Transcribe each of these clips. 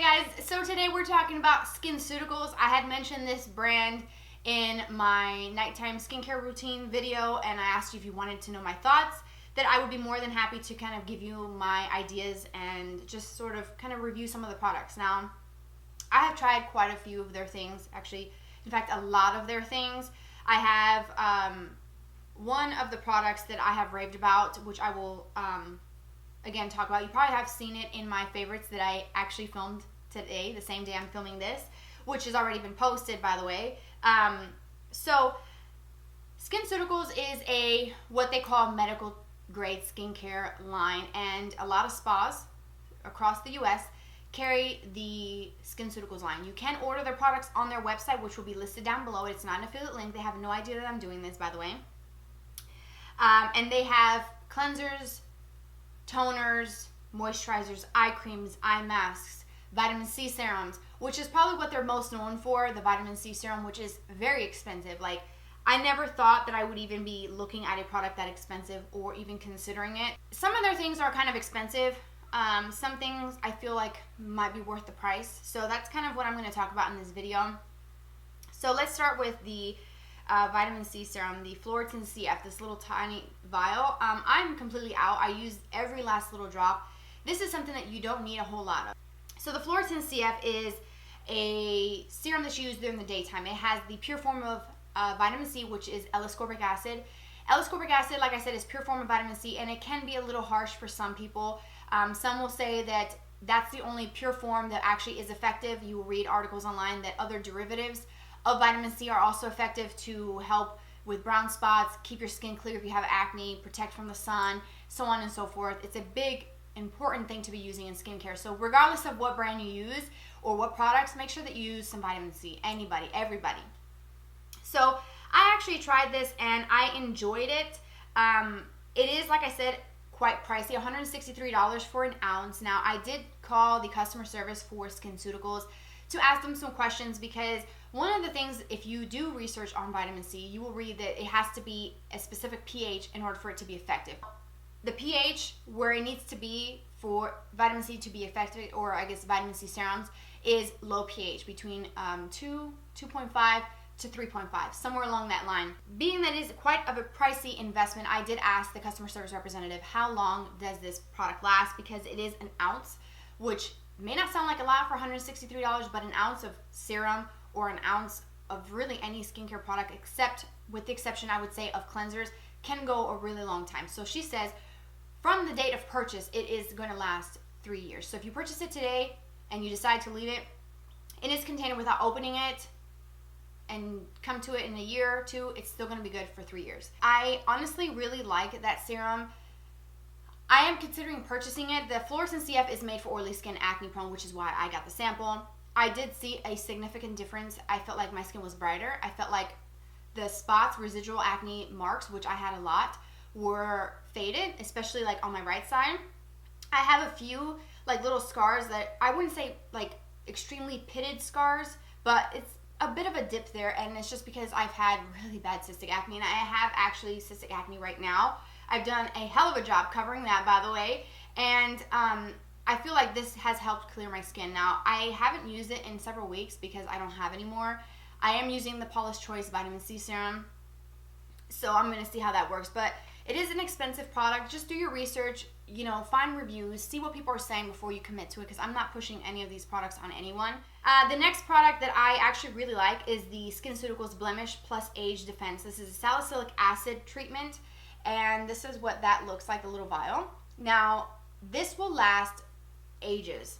guys, so today we're talking about SkinCeuticals. I had mentioned this brand in my nighttime skincare routine video, and I asked you if you wanted to know my thoughts, that I would be more than happy to kind of give you my ideas and just sort of kind of review some of the products. Now, I have tried quite a few of their things, actually, in fact, a lot of their things. I have one of the products that I have raved about, which I will again talk about. You probably have seen it in my favorites that I actually filmed today, the same day I'm filming this, which has already been posted, by the way. So SkinCeuticals is a what they call medical grade skincare line, and a lot of spas across the US carry the SkinCeuticals line. You can order their products on their website, which will be listed down below. It's not an affiliate link. They have no idea that I'm doing this, by the way. And they have cleansers, toners, moisturizers, eye creams, eye masks, vitamin C serums, which is probably what they're most known for, the vitamin C serum, which is very expensive. Like, I never thought that I would even be looking at a product that expensive or even considering it. Some of their things are kind of expensive. Some things I feel like might be worth the price. So that's kind of what I'm going to talk about in this video. So let's start with the vitamin C serum, the Phloretin CF, this little tiny vial. I'm completely out. I used every last little drop. This is something that you don't need a whole lot of. So the Phloretin CF is a serum that's used during the daytime. It has the pure form of vitamin C, which is L-ascorbic acid. L-ascorbic acid, like I said, is pure form of vitamin C, and it can be a little harsh for some people. Some will say that that's the only pure form that actually is effective. You will read articles online that other derivatives of vitamin C are also effective to help with brown spots, keep your skin clear if you have acne, protect from the sun, so on and so forth. It's a big, important thing to be using in skincare. So regardless of what brand you use or what products, make sure that you use some vitamin C. Anybody, everybody. So I actually tried this and I enjoyed it. It is, like I said, quite pricey, $163 for an ounce. Now, I did call the customer service for SkinCeuticals to ask them some questions, because one of the things, if you do research on vitamin C, you will read that it has to be a specific pH in order for it to be effective. The pH where it needs to be for vitamin C to be effective, or I guess vitamin C serums, is low pH, between 2.5 to 3.5, somewhere along that line. Being that it is quite of a pricey investment, I did ask the customer service representative, how long does this product last? Because it is an ounce, which may not sound like a lot for $163, but an ounce of serum or an ounce of really any skincare product, except with the exception, I would say, of cleansers, can go a really long time. So she says from the date of purchase, it is going to last 3 years. So if you purchase it today and you decide to leave it in its container without opening it and come to it in a year or two, it's still going to be good for 3 years. I honestly really like that serum. I am considering purchasing it. The Phloretin CF is made for oily skin, acne prone, which is why I got the sample. I did see a significant difference. I felt like my skin was brighter. I felt like the spots, residual acne marks, which I had a lot, were faded, especially like on my right side. I have a few like little scars that I wouldn't say like extremely pitted scars, but it's a bit of a dip there, and it's just because I've had really bad cystic acne, and I have actually cystic acne right now. I've done a hell of a job covering that, by the way, and I feel like this has helped clear my skin. Now, I haven't used it in several weeks because I don't have any more. I am using the Paula's Choice Vitamin C Serum, so I'm going to see how that works, but it is an expensive product. Just do your research, you know, find reviews, see what people are saying before you commit to it, because I'm not pushing any of these products on anyone. The next product that I actually really like is the SkinCeuticals Blemish Plus Age Defense. This is a salicylic acid treatment, and this is what that looks like, a little vial. Now, this will last ages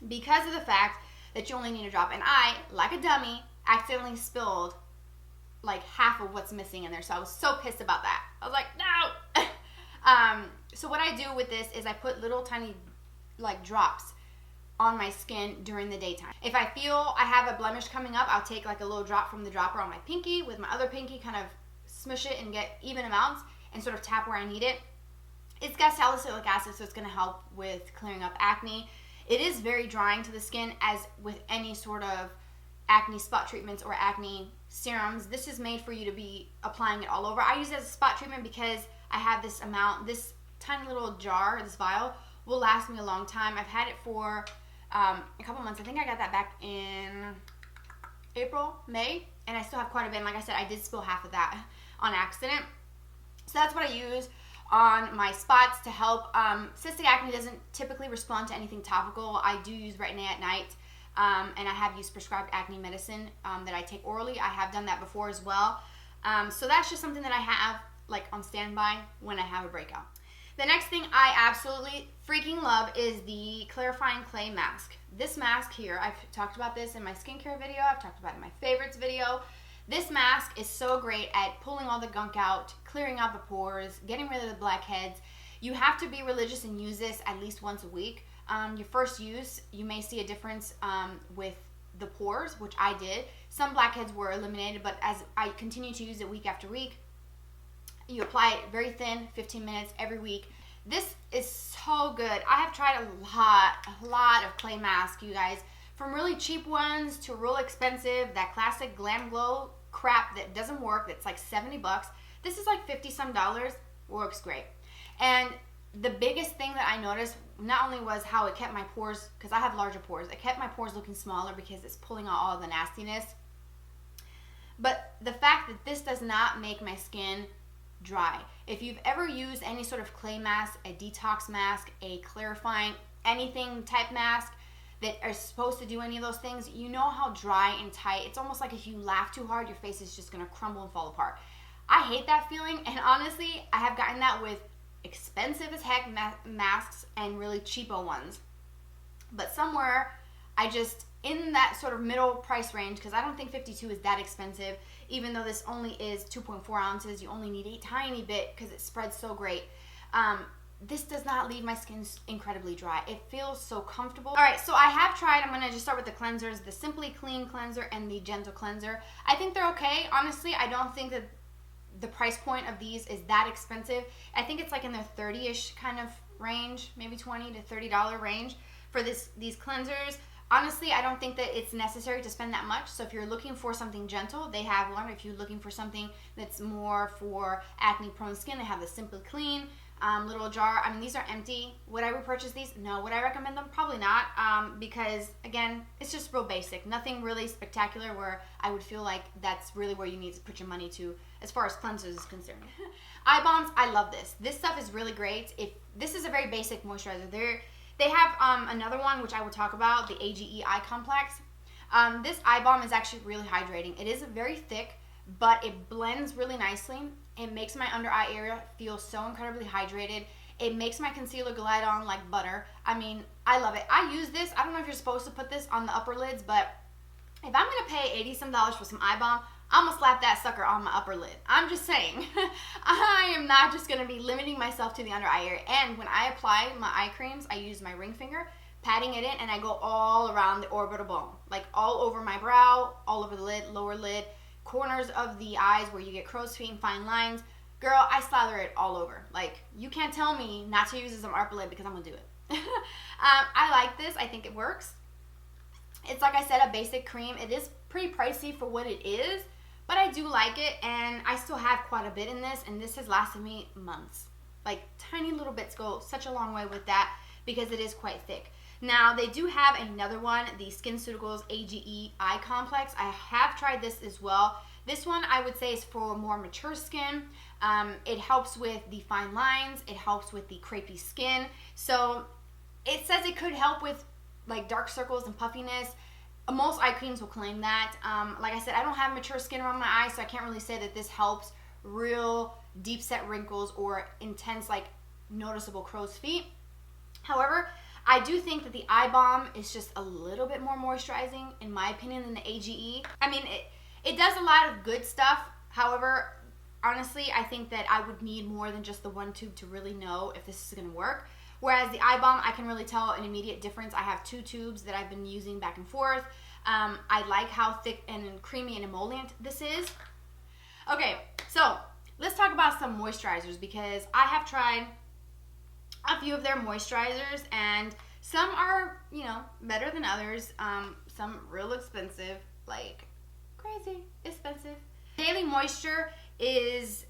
because of the fact that you only need a drop. And I, like a dummy, accidentally spilled like half of what's missing in there. So I was so pissed about that. I was like, no! So what I do with this is I put little tiny like drops on my skin during the daytime. If I feel I have a blemish coming up, I'll take like a little drop from the dropper on my pinky with my other pinky, kind of smush it and get even amounts and sort of tap where I need it. It's got salicylic acid, so it's going to help with clearing up acne. It is very drying to the skin, as with any sort of acne spot treatments or acne serums. This is made for you to be applying it all over. I use it as a spot treatment because I have this amount, this tiny little jar, this vial, will last me a long time. I've had it for a couple months. I think I got that back in April, May, and I still have quite a bit. And like I said, I did spill half of that on accident. So that's what I use on my spots to help. Cystic acne doesn't typically respond to anything topical. I do use Retin-A at night, and I have used prescribed acne medicine that I take orally. I have done that before as well. So that's just something that I have like on standby when I have a breakout. The next thing I absolutely freaking love is the Clarifying Clay Mask. This mask here, I've talked about this in my skincare video, I've talked about it in my favorites video. This mask is so great at pulling all the gunk out, clearing out the pores, getting rid of the blackheads. You have to be religious and use this at least once a week. Your first use, you may see a difference with the pores, which I did. Some blackheads were eliminated, but as I continue to use it week after week, you apply it very thin, 15 minutes every week. This is so good. I have tried a lot of clay masks, you guys. From really cheap ones to real expensive, that classic Glam Glow crap that doesn't work, that's like 70 bucks. This is like 50 some dollars, works great. And the biggest thing that I noticed not only was how it kept my pores, because I have larger pores, it kept my pores looking smaller because it's pulling out all the nastiness. But the fact that this does not make my skin dry. If you've ever used any sort of clay mask, a detox mask, a clarifying anything type mask that are supposed to do any of those things, you know how dry and tight. It's almost like if you laugh too hard, your face is just gonna crumble and fall apart. I hate that feeling, and honestly, I have gotten that with expensive as heck masks and really cheapo ones. But somewhere, I just, in that sort of middle price range, because I don't think 52 is that expensive, even though this only is 2.4 ounces, you only need a tiny bit because it spreads so great. This does not leave my skin incredibly dry. It feels so comfortable. All right, so I have tried, I'm gonna just start with the cleansers, the Simply Clean cleanser and the Gentle cleanser. I think they're okay. Honestly, I don't think that the price point of these is that expensive. I think it's like in their 30-ish kind of range, maybe $20 to $30 range for these cleansers. Honestly, I don't think that it's necessary to spend that much. So if you're looking for something gentle, they have one. If you're looking for something that's more for acne-prone skin, they have the Simply Clean little jar. I mean, these are empty. Would I repurchase these? No. Would I recommend them? Probably not, because again, it's just real basic. Nothing really spectacular where I would feel like that's really where you need to put your money to as far as cleansers is concerned. Eye balms, I love this. This stuff is really great. This is a very basic moisturizer. They have another one which I will talk about, the A.G.E Eye Complex. This eye balm is actually really hydrating. It is very thick, but it blends really nicely. It makes my under eye area feel so incredibly hydrated. It makes my concealer glide on like butter. I mean, I love it. I use this. I don't know if you're supposed to put this on the upper lids, but if I'm going to pay $80 some for some eye balm, I'm going to slap that sucker on my upper lid. I'm just saying. I am not just going to be limiting myself to the under eye area. And when I apply my eye creams, I use my ring finger, patting it in, and I go all around the orbital bone. Like all over my brow, all over the lid, lower lid, corners of the eyes where you get crow's feet and fine lines. Girl, I slather it all over. Like, you can't tell me not to use this on my upper lid because I'm going to do it. I like this. I think it works. It's, like I said, a basic cream. It is pretty pricey for what it is, but I do like it, and I still have quite a bit in this, and this has lasted me months. Like, tiny little bits go such a long way with that because it is quite thick. Now, they do have another one, the SkinCeuticals A.G.E Eye Complex. I have tried this as well. This one, I would say, is for more mature skin. It helps with the fine lines. It helps with the crepey skin. So, it says it could help with, like, dark circles and puffiness. Most eye creams will claim that. Like I said, I don't have mature skin around my eyes, so I can't really say that this helps real deep set wrinkles or intense, like, noticeable crow's feet. However, I do think that the eye balm is just a little bit more moisturizing, in my opinion, than the A.G.E. I mean, it does a lot of good stuff. However, honestly, I think that I would need more than just the one tube to really know if this is going to work. Whereas the eye balm, I can really tell an immediate difference. I have 2 tubes that I've been using back and forth. I like how thick and creamy and emollient this is. Okay, so let's talk about some moisturizers, because I have tried a few of their moisturizers, and some are, you know, better than others. Some real expensive, like crazy expensive. Daily Moisture is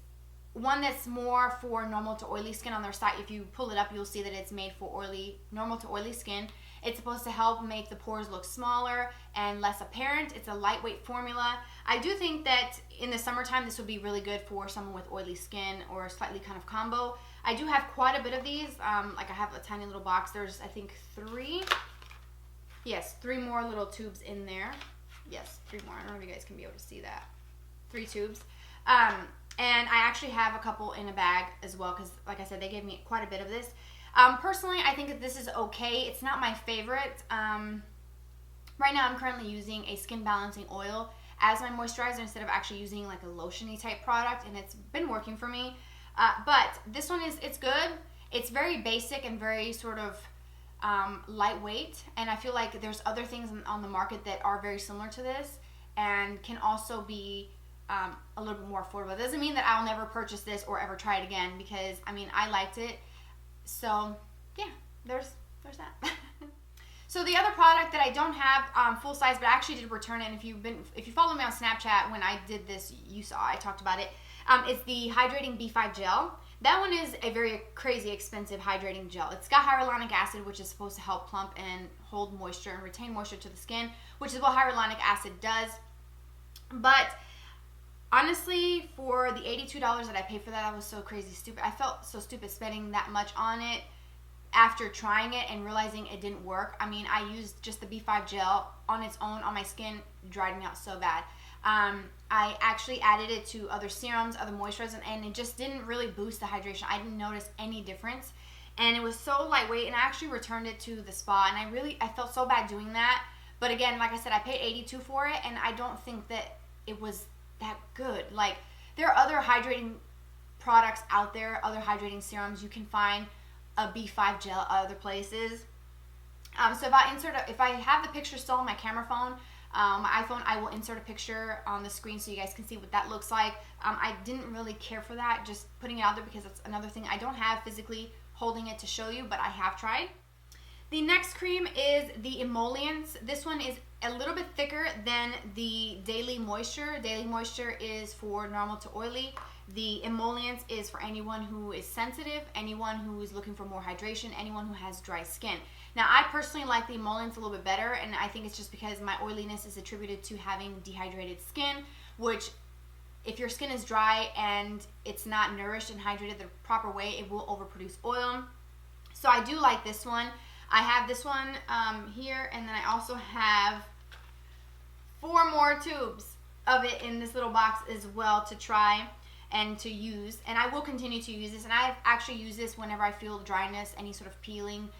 one that's more for normal to oily skin on their site. If you pull it up, you'll see that it's made for normal to oily skin. It's supposed to help make the pores look smaller and less apparent. It's a lightweight formula. I do think that in the summertime this would be really good for someone with oily skin or slightly kind of combo. I do have quite a bit of these. Like I have a tiny little box. There's I think 3. Yes, 3 more little tubes in there. Yes, 3 more. I don't know if you guys can be able to see that. 3 tubes. And I actually have a couple in a bag as well because, like I said, they gave me quite a bit of this. Personally, I think that this is okay. It's not my favorite. Right now, I'm currently using a skin balancing oil as my moisturizer instead of actually using like a lotiony type product, and it's been working for me. But this one it's good. It's very basic and very sort of lightweight, and I feel like there's other things on the market that are very similar to this and can also be a little bit more affordable. It doesn't mean that I'll never purchase this or ever try it again, because I mean I liked it. So yeah, there's that. So the other product that I don't have full size, but I actually did return it, and if you follow me on Snapchat when I did this, you saw I talked about it. It's the Hydrating B5 Gel. That one is a very crazy expensive hydrating gel. It's got hyaluronic acid, which is supposed to help plump and hold moisture and retain moisture to the skin, which is what hyaluronic acid does. But honestly, for the $82 that I paid for that, I was so crazy stupid. I felt so stupid spending that much on it after trying it and realizing it didn't work. I mean, I used just the B5 gel on its own on my skin, dried me out so bad. I actually added it to other serums, other moisturizers, and it just didn't really boost the hydration. I didn't notice any difference, and it was so lightweight, and I actually returned it to the spa, and I felt so bad doing that. But again, like I said, I paid $82 for it, and I don't think that it was that good. Like, there are other hydrating products out there, other hydrating serums. You can find a B5 gel other places. So if I have the picture still on my camera phone, my iPhone, I will insert a picture on the screen so you guys can see what that looks like. I didn't really care for that, just putting it out there because that's another thing I don't have physically holding it to show you, but I have tried. The next cream is the Emollience. This one is a little bit thicker than the Daily Moisture. Daily Moisture is for normal to oily. The Emollience is for anyone who is sensitive, anyone who is looking for more hydration, anyone who has dry skin. Now, I personally like the Emollience a little bit better, and I think it's just because my oiliness is attributed to having dehydrated skin, which if your skin is dry and it's not nourished and hydrated the proper way, it will overproduce oil. So I do like this one. I have this one here, and then I also have 4 more tubes of it in this little box as well to try and to use, and I will continue to use this. And I've actually used this whenever I feel dryness, any sort of peeling,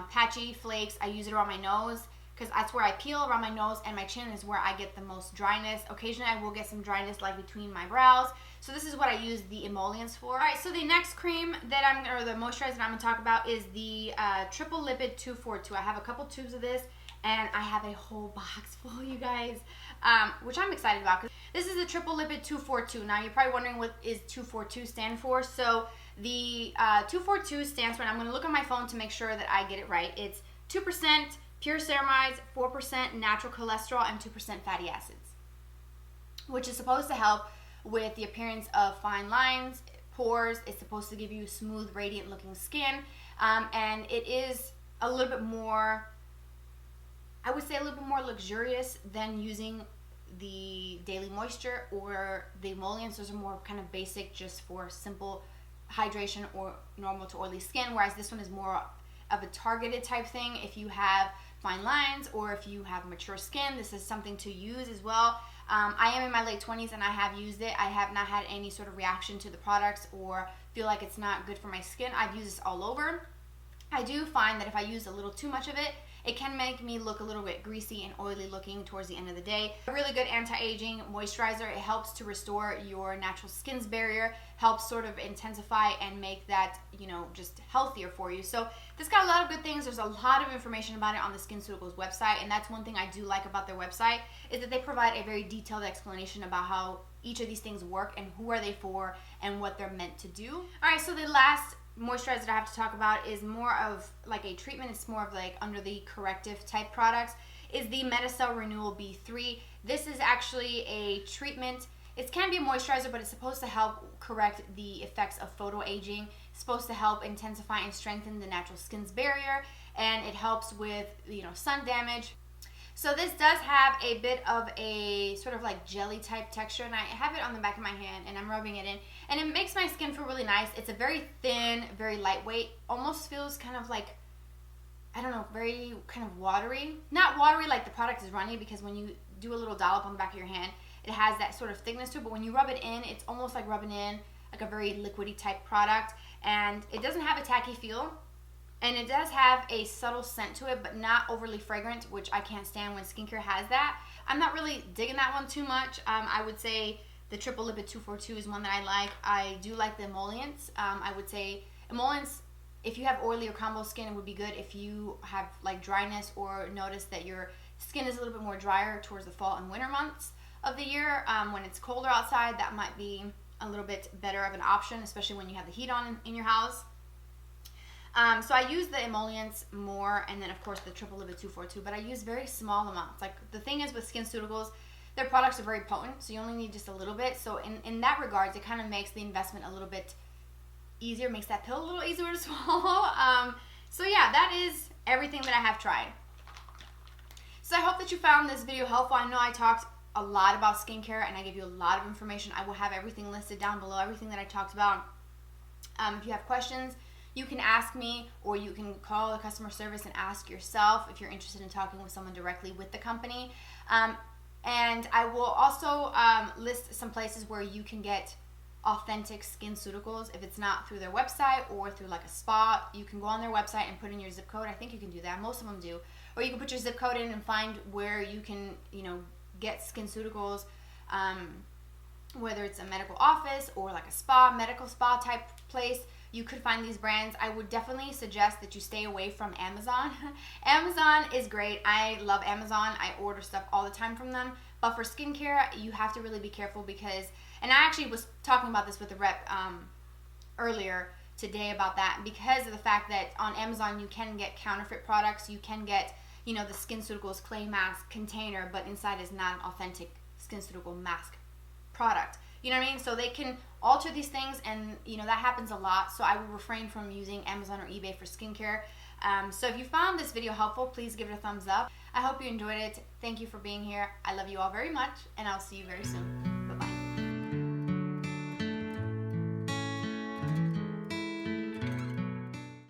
patchy flakes. I use it around my nose because that's where I peel, around my nose, and my chin is where I get the most dryness. Occasionally I will get some dryness like between my brows, so this is what I use the Emollience for. Alright, so the next cream that the moisturizer that I'm going to talk about is the Triple Lipid 242. I have a couple tubes of this, and I have a whole box full, you guys, which I'm excited about. This is the Triple Lipid 242. Now, you're probably wondering what is 242 stand for. So, the 242 stands for, and I'm going to look on my phone to make sure that I get it right. It's 2% pure ceramides, 4% natural cholesterol, and 2% fatty acids, which is supposed to help with the appearance of fine lines, pores. It's supposed to give you smooth, radiant looking skin, and it is a little bit more, I would say a little bit more luxurious than using the Daily Moisture or the Emollients. Those are more kind of basic, just for simple hydration or normal to oily skin, whereas this one is more of a targeted type thing. If you have fine lines or if you have mature skin, this is something to use as well. I am in my late 20s and I have used it. I have not had any sort of reaction to the products or feel like it's not good for my skin. I've used this all over. I do find that if I use a little too much of it, it can make me look a little bit greasy and oily looking towards the end of the day. A really good anti-aging moisturizer. It helps to restore your natural skin's barrier, helps sort of intensify and make that, you know, just healthier for you. So this got a lot of good things. There's a lot of information about it on the SkinCeuticals website, and that's one thing I do like about their website, is that they provide a very detailed explanation about how each of these things work and who are they for and what they're meant to do. All right, so the last moisturizer that I have to talk about is more of like a treatment. It's more of like under the corrective type products, is the Metacell Renewal B3. This is actually a treatment. It can be a moisturizer, but it's supposed to help correct the effects of photo aging. It's supposed to help intensify and strengthen the natural skin's barrier, and it helps with, you know, sun damage. So this does have a bit of a sort of like jelly type texture, and I have it on the back of my hand and I'm rubbing it in, and it makes my skin feel really nice. It's a very thin, very lightweight, almost feels kind of like, I don't know, very kind of watery. Not watery like the product is runny, because when you do a little dollop on the back of your hand, it has that sort of thickness to it, but when you rub it in, it's almost like rubbing in like a very liquidy type product, and it doesn't have a tacky feel. And it does have a subtle scent to it, but not overly fragrant, which I can't stand when skincare has that. I'm not really digging that one too much. I would say the Triple Lipid 242 is one that I like. I do like the Emollients. I would say Emollients, if you have oily or combo skin, it would be good. If you have like dryness or notice that your skin is a little bit more drier towards the fall and winter months of the year, when it's colder outside, that might be a little bit better of an option, especially when you have the heat on in your house. So I use the Emollients more, and then of course the Triple Lipid 242, but I use very small amounts. Like the thing is with SkinCeuticals, their products are very potent, so you only need just a little bit. So in that regards, it kind of makes the investment a little bit easier, makes that pill a little easier to swallow. So yeah, that is everything that I have tried. So I hope that you found this video helpful. I know I talked a lot about skincare and I gave you a lot of information. I will have everything listed down below, everything that I talked about. If you have questions, you can ask me, or you can call the customer service and ask yourself if you're interested in talking with someone directly with the company. And I will also list some places where you can get authentic SkinCeuticals. If it's not through their website or through like a spa, you can go on their website and put in your zip code. I think you can do that. Most of them do. Or you can put your zip code in and find where you can, you know, get SkinCeuticals, whether it's a medical office or like a spa, medical spa type place. You could find these brands. I would definitely suggest that you stay away from Amazon. Amazon is great. I love Amazon. I order stuff all the time from them. But for skincare, you have to really be careful because, and I actually was talking about this with the rep earlier today about that, because of the fact that on Amazon you can get counterfeit products. You can get, you know, the SkinCeuticals clay mask container, but inside is not an authentic SkinCeutical mask product. You know what I mean? So they can alter these things, and you know that happens a lot. So I will refrain from using Amazon or eBay for skincare. So if you found this video helpful, please give it a thumbs up. I hope you enjoyed it. Thank you for being here. I love you all very much, and I'll see you very soon.